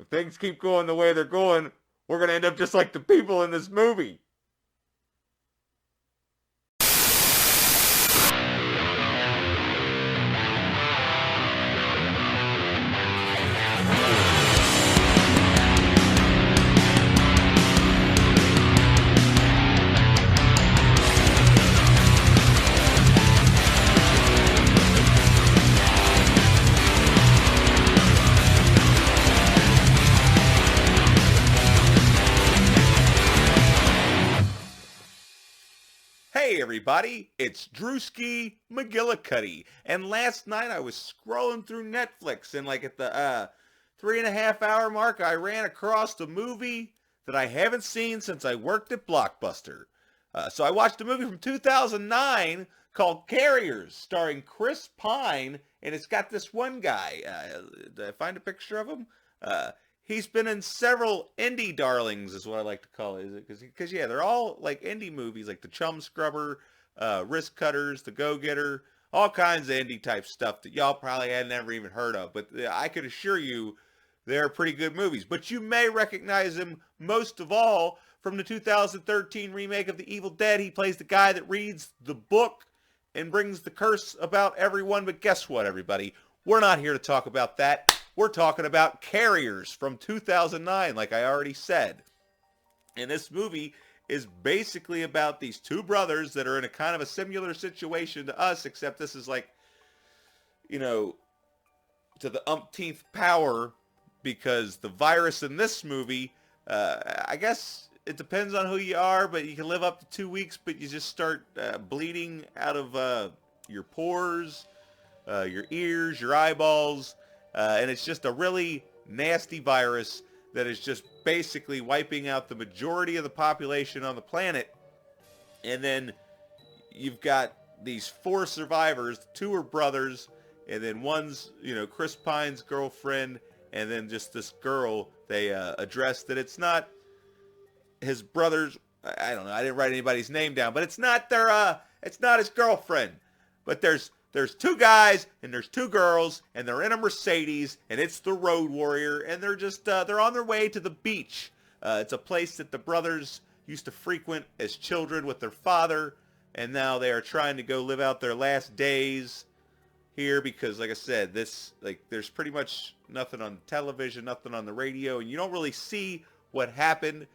if things keep going the way they're going, we're going to end up just like the people in this movie. Hey everybody, it's Drewski McGillicuddy, and last night I was scrolling through Netflix, and like at the 3.5 hour mark, I ran across a movie that I haven't seen since I worked at Blockbuster. So I watched a movie from 2009 called Carriers, starring Chris Pine, and it's got this one guy. Did I find a picture of him? He's been in several indie darlings, is what I like to call it. Because yeah, they're all like indie movies, like The Chum Scrubber, Risk Cutters, The Go-Getter, all kinds of indie type stuff that y'all probably had never even heard of. But I could assure you they're pretty good movies. But you may recognize him most of all from the 2013 remake of The Evil Dead. He plays the guy that reads the book and brings the curse about everyone. But guess what, everybody? We're not here to talk about that. We're talking about Carriers from 2009, like I already said. And this movie is basically about these two brothers that are in a kind of a similar situation to us, except this is like, you know, to the umpteenth power, because the virus in this movie, I guess it depends on who you are, but you can live up to 2 weeks, but you just start bleeding out of your pores, your ears, your eyeballs, and it's just a really nasty virus that is just basically wiping out the majority of the population on the planet. And then you've got these 4 survivors. 2 are brothers, and then one's, Chris Pine's girlfriend, and then just this girl. They address that it's not his brother's. I don't know. I didn't write anybody's name down, but it's not it's not his girlfriend. But there's 2 guys and there's 2 girls, and they're in a Mercedes, and it's the Road Warrior, and they're just they're on their way to the beach. It's a place that the brothers used to frequent as children with their father, and now they are trying to go live out their last days here because, like I said, there's pretty much nothing on television, nothing on the radio, and you don't really see what happened,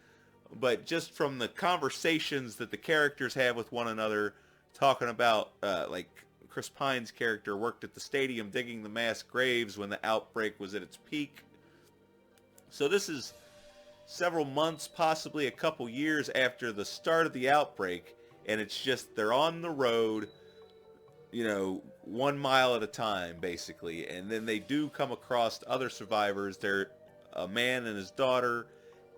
but just from the conversations that the characters have with one another, talking about like Chris Pine's character worked at the stadium digging the mass graves when the outbreak was at its peak. So this is several months, possibly a couple years after the start of the outbreak, and it's just they're on the road, 1 mile at a time, basically. And then they do come across other survivors. They're a man and his daughter,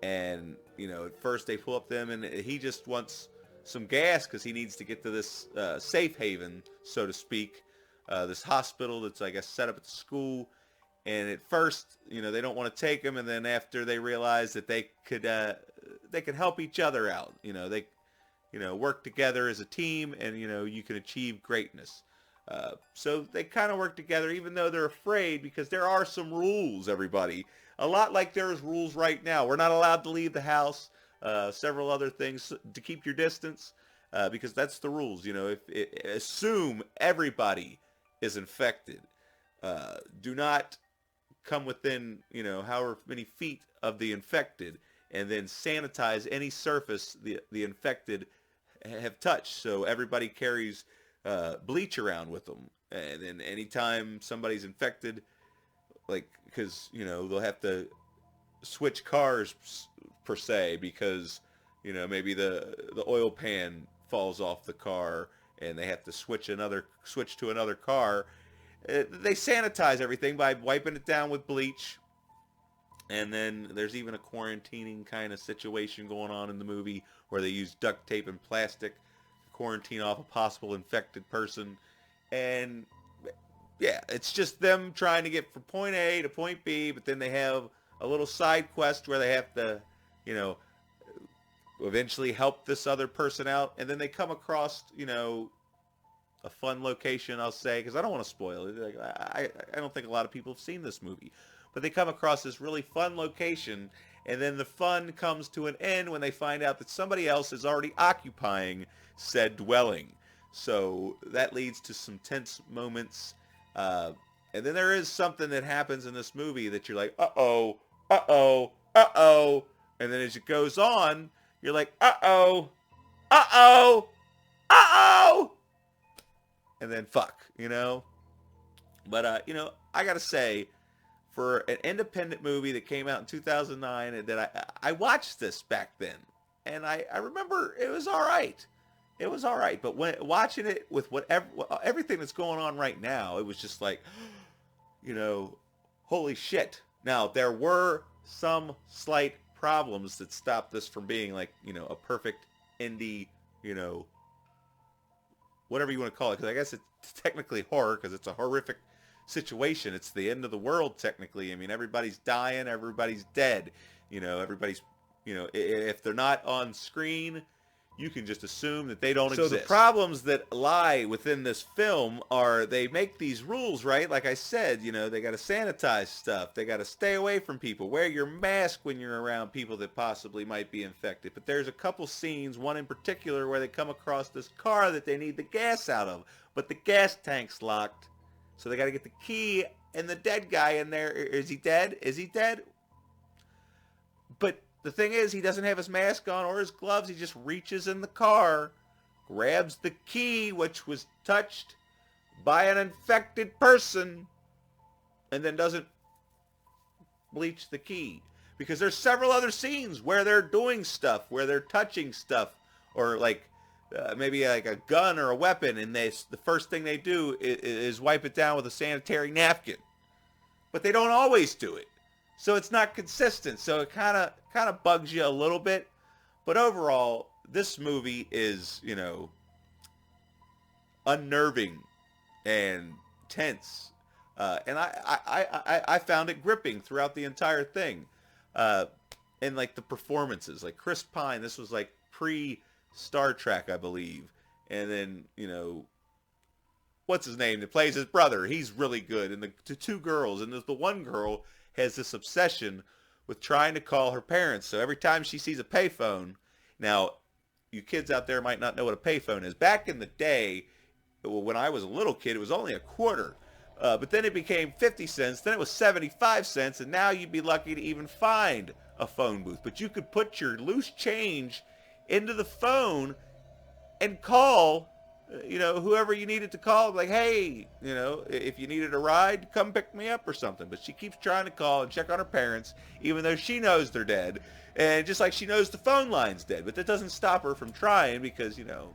and, at first they pull up them, and he just wants some gas because he needs to get to this safe haven, so to speak, this hospital that's, I guess, set up at the school. And at first, they don't want to take him, and then after they realize that they could help each other out, they work together as a team, and you can achieve greatness. So they kind of work together, even though they're afraid, because there are some rules, everybody. A lot like there's rules right now. We're not allowed to leave the house. Several other things to keep your distance, because that's the rules. Assume everybody is infected. Do not come within, however many feet of the infected, and then sanitize any surface the infected have touched. So everybody carries bleach around with them, and then anytime somebody's infected, like, because they'll have to switch cars per se, because maybe the oil pan falls off the car and they have to switch to another car. They sanitize everything by wiping it down with bleach. And then there's even a quarantining kind of situation going on in the movie where they use duct tape and plastic to quarantine off a possible infected person. And yeah, it's just them trying to get from point A to point B, but then they have a little side quest where they have to, eventually help this other person out. And then they come across, a fun location, I'll say, because I don't want to spoil it. Like, I don't think a lot of people have seen this movie. But they come across this really fun location, and then the fun comes to an end when they find out that somebody else is already occupying said dwelling. So that leads to some tense moments. And then there is something that happens in this movie that you're like, uh-oh, uh-oh, uh-oh. And then as it goes on, you're like, uh-oh, uh-oh, uh-oh. And then fuck, you know? But, you know, I got to say, for an independent movie that came out in 2009, that I watched this back then. And I remember it was all right. It was all right. But when watching it with everything that's going on right now, it was just like, you know, holy shit. Now, there were some slight problems that stopped this from being like, you know, a perfect indie, you know, whatever you want to call it. Because I guess it's technically horror because it's a horrific situation. It's the end of the world, technically. I mean, everybody's dying. Everybody's dead. You know, everybody's, you know, if they're not on screen, you can just assume that they don't exist. So the problems that lie within this film are they make these rules, right? Like I said, you know, they got to sanitize stuff. They got to stay away from people. Wear your mask when you're around people that possibly might be infected. But there's a couple scenes, one in particular, where they come across this car that they need the gas out of. But the gas tank's locked. So they got to get the key and the dead guy in there. Is he dead? Is he dead? But the thing is, he doesn't have his mask on or his gloves. He just reaches in the car, grabs the key, which was touched by an infected person, and then doesn't bleach the key. Because there's several other scenes where they're doing stuff, where they're touching stuff, or like maybe like a gun or a weapon, and the first thing they do is wipe it down with a sanitary napkin. But they don't always do it. So it's not consistent. So it kind of bugs you a little bit. But overall, this movie is, you know, unnerving and tense. And I found it gripping throughout the entire thing. And like the performances, like Chris Pine, this was like pre-Star Trek, I believe. And then, you know, what's his name that plays his brother? He's really good. And the two girls, and the one girl has this obsession with trying to call her parents. So every time she sees a payphone, now, you kids out there might not know what a payphone is. Back in the day, when I was a little kid, it was only a quarter. But then it became 50 cents, then it was 75 cents, and now you'd be lucky to even find a phone booth. But you could put your loose change into the phone and call, you know, whoever you needed to call, like, hey, you know, if you needed a ride, come pick me up or something. But she keeps trying to call and check on her parents, even though she knows they're dead. And just like she knows the phone line's dead. But that doesn't stop her from trying because, you know,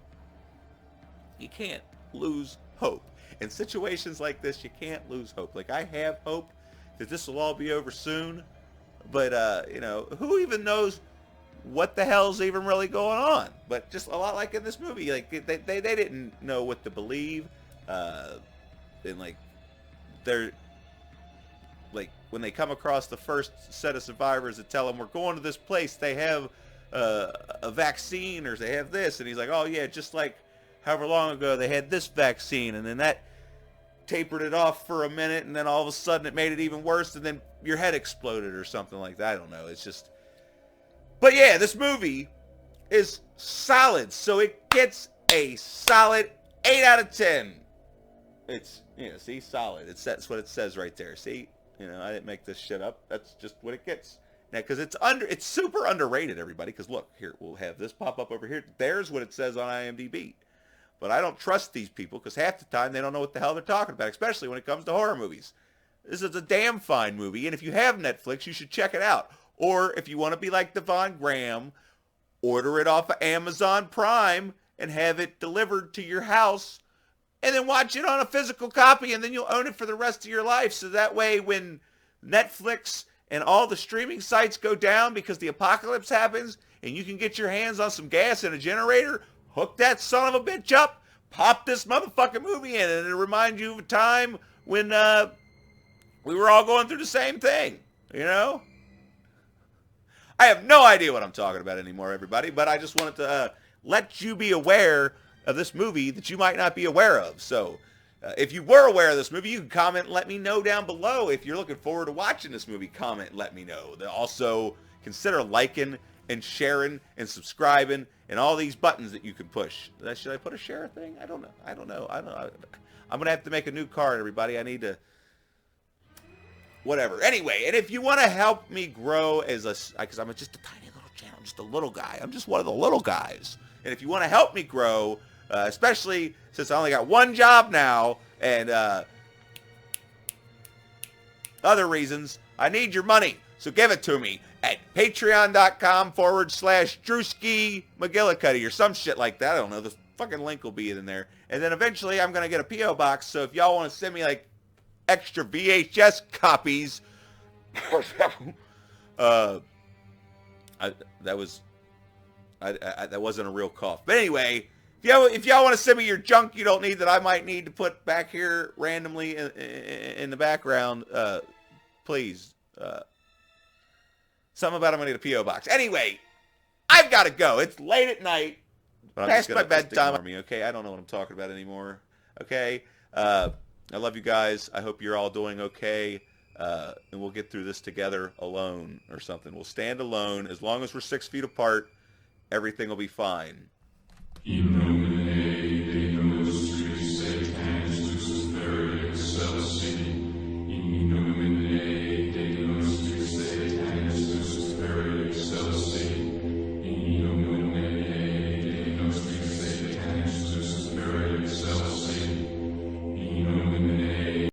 you can't lose hope. In situations like this, you can't lose hope. Like, I have hope that this will all be over soon. But, you know, who even knows what the hell's even really going on? But just a lot like in this movie, like they didn't know what to believe, and like they're like when they come across the first set of survivors that tell them we're going to this place, they have a vaccine or they have this, and he's like, oh yeah, just like however long ago they had this vaccine, and then that tapered it off for a minute, and then all of a sudden it made it even worse, and then your head exploded or something like that. I don't know. It's just. But yeah, this movie is solid, so it gets a solid 8 out of 10. It's, you know, see, solid. That's what it says right there. See, you know, I didn't make this shit up. That's just what it gets. Now, because it's super underrated, everybody. Because look, here we'll have this pop up over here. There's what it says on IMDb. But I don't trust these people because half the time they don't know what the hell they're talking about, especially when it comes to horror movies. This is a damn fine movie, and if you have Netflix, you should check it out. Or if you want to be like Devon Graham, order it off of Amazon Prime and have it delivered to your house and then watch it on a physical copy, and then you'll own it for the rest of your life. So that way when Netflix and all the streaming sites go down because the apocalypse happens and you can get your hands on some gas and a generator, hook that son of a bitch up, pop this motherfucking movie in, and it'll remind you of a time when we were all going through the same thing, you know? I have no idea what I'm talking about anymore, everybody, but I just wanted to let you be aware of this movie that you might not be aware of. So if you were aware of this movie, you can comment and let me know down below. If you're looking forward to watching this movie, comment and let me know. Also, consider liking and sharing and subscribing and all these buttons that you can push. Should I put a share thing? I don't know. I'm going to have to make a new card, everybody. I need to... Whatever. Anyway, and if you want to help me grow as a... Because I'm just a tiny little channel. I'm just a little guy. I'm just one of the little guys. And if you want to help me grow... especially since I only got one job now, and other reasons, I need your money. So give it to me at patreon.com/Drewski McGillicuddy or some shit like that. I don't know. The fucking link will be in there. And then eventually I'm going to get a P.O. box. So if y'all want to send me like extra VHS copies, that wasn't a real cough. But anyway... If y'all want to send me your junk you don't need that I might need to put back here randomly in the background, please. Something about I'm going to get a P.O. box. Anyway, I've got to go. It's late at night. Past my bedtime. Okay, I don't know what I'm talking about anymore. Okay, I love you guys. I hope you're all doing okay. And we'll get through this together alone or something. We'll stand alone. As long as we're 6 feet apart, everything will be fine.